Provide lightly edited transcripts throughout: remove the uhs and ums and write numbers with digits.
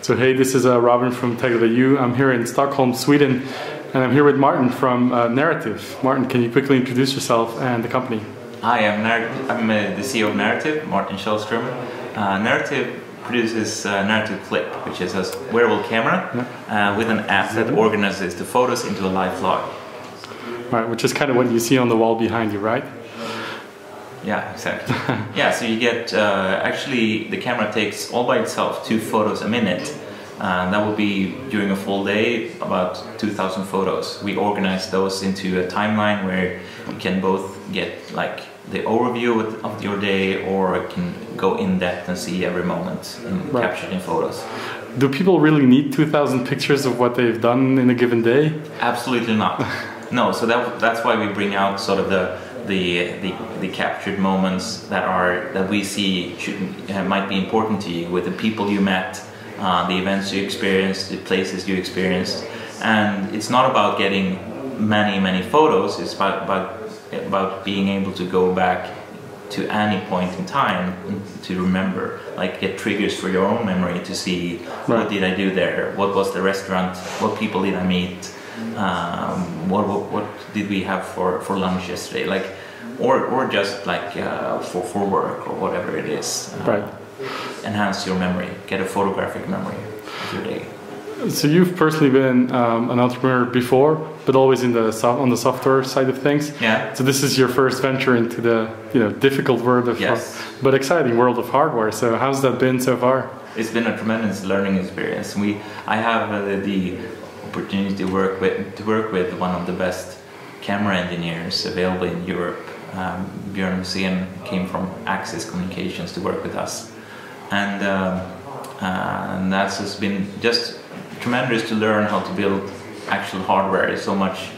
So hey, this is Robin from Tech.eu. I'm here in Stockholm, Sweden, and I'm here with Martin from Narrative. Martin, can you quickly introduce yourself and the company? Hi, I'm the CEO of Narrative, Martin Kallström. Narrative produces Narrative Clip, which is a wearable camera with an app that organizes the photos into a live log. Right, which is kind of what you see on the wall behind you, right? Yeah, exactly. Yeah, so you get, actually the camera takes all by itself 2 photos a minute. That will be during a full day, about 2,000 photos. We organize those into a timeline where you can both get like the overview of your day, or can go in depth and see every moment captured in photos. Do people really need 2,000 pictures of what they've done in a given day? Absolutely not. No, so that's why we bring out sort of the captured moments that we see might be important to you, with the people you met, the events you experienced, the places you experienced. And it's not about getting many photos. It's about being able to go back to any point in time to remember, like get triggers for your own memory to see what did I do there, what was the restaurant, what people did I meet, what did we have for lunch yesterday, like, or just like for work or whatever it is. Enhance your memory, get a photographic memory of your day. So you've personally been an entrepreneur before, but always on the software side of things. Yeah. So this is your first venture into the difficult world of but exciting world of hardware. So how's that been so far? It's been a tremendous learning experience. I have the opportunity to work with one of the best camera engineers available in Europe. Björn Hussein came from Axis Communications to work with us, and that's just been just tremendous to learn how to build actual hardware. There's so much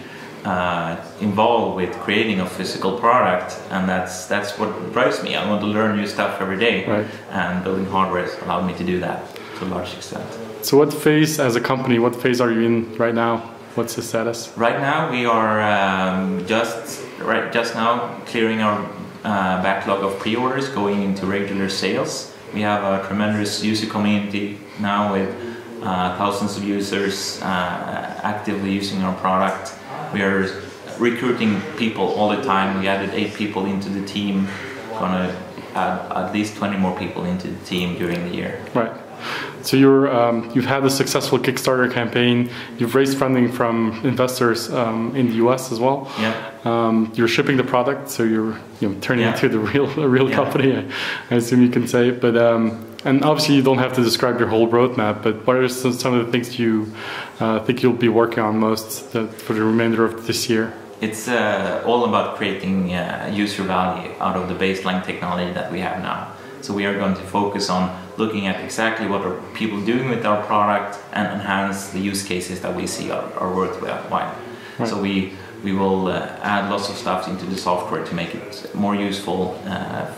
involved with creating a physical product, and that's what drives me. I want to learn new stuff every day, and building hardware has allowed me to do that to a large extent. So what phase as a company, what phase are you in right now? What's the status? Right now we are just now clearing our backlog of pre-orders, going into regular sales. We have a tremendous user community now with thousands of users actively using our product. We are recruiting people all the time. We added 8 people into the team. Gonna add at least 20 more people into the team during the year. Right. So you've had a successful Kickstarter campaign. You've raised funding from investors in the US as well. Yeah. You're shipping the product, so you're turning into a real company. I assume you can say. But and obviously you don't have to describe your whole roadmap. But what are some of the things you think you'll be working on most for the remainder of this year? It's all about creating user value out of the baseline technology that we have now. So we are going to focus on looking at exactly what are people doing with our product and enhance the use cases that we see are worthwhile. So we will add lots of stuff into the software to make it more useful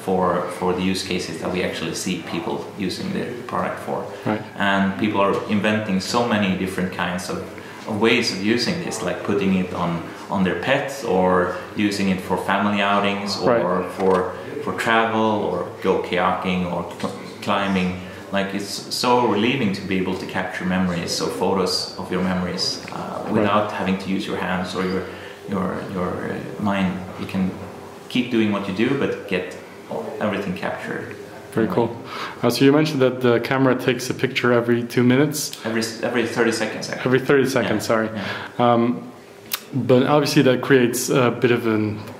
for the use cases that we actually see people using the product for. And people are inventing so many different kinds of ways of using this, like putting it on their pets, or using it for family outings, or for travel, or go kayaking or climbing. Like, it's so relieving to be able to capture memories, so photos of your memories without having to use your hands or your mind. You can keep doing what you do, but get everything captured. Very cool. So you mentioned that the camera takes a picture every 2 minutes? Every 30 seconds, actually. Every 30 seconds, sorry. But obviously that creates a bit of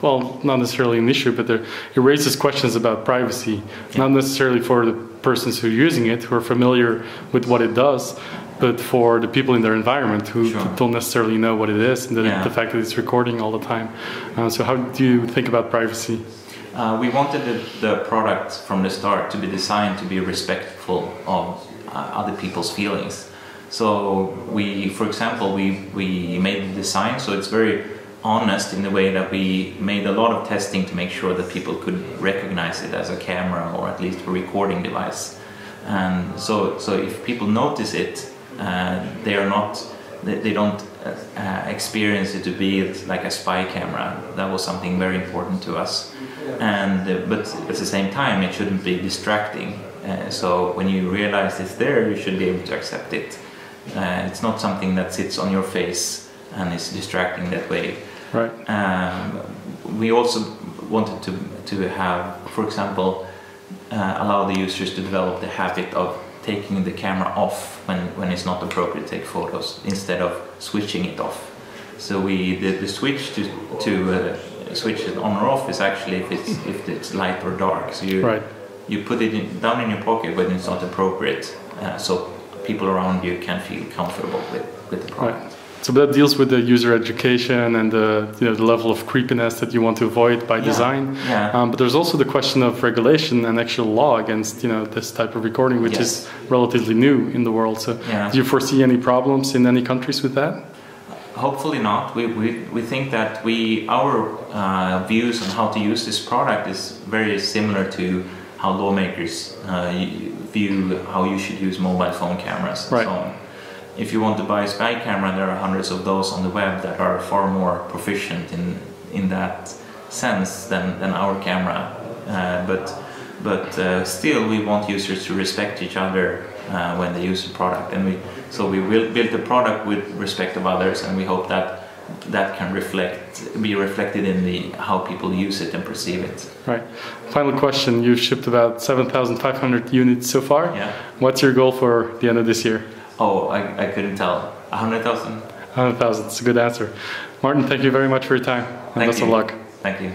not necessarily an issue, but it raises questions about privacy. Not necessarily for the persons who are using it, who are familiar with what it does, but for the people in their environment who don't necessarily know what it is, and the fact that it's recording all the time. So how do you think about privacy? We wanted the product from the start to be designed to be respectful of other people's feelings. So for example, we made the design so it's very honest in the way that we made a lot of testing to make sure that people could recognize it as a camera, or at least a recording device. And so if people notice it, they don't experience it to be like a spy camera. That was something very important to us. But at the same time, it shouldn't be distracting. So when you realize it's there, you should be able to accept it. It's not something that sits on your face and is distracting that way. Right. We also wanted to have, for example, allow the users to develop the habit of taking the camera off when it's not appropriate to take photos, instead of switching it off. So the switch to switch it on or off is actually if it's light or dark. So you put it down in your pocket when it's not appropriate, so people around you can feel comfortable with the product. Right. So that deals with the user education and the level of creepiness that you want to avoid by design. Yeah. But there's also the question of regulation and actual law against this type of recording, which is relatively new in the world. So do you foresee any problems in any countries with that? Hopefully not. We think that our views on how to use this product is very similar to how lawmakers view how you should use mobile phone cameras and so on. If you want to buy a spy camera, there are hundreds of those on the web that are far more proficient in that sense than our camera. But still, we want users to respect each other when they use the product, and we will build the product with respect of others, and we hope that can be reflected in how people use it and perceive it. Right. Final question: you've shipped about 7,500 units so far. Yeah. What's your goal for the end of this year? Oh, I couldn't tell. 100,000? 100,000, it's a good answer. Martin, thank you very much for your time. And best of luck. Thank you.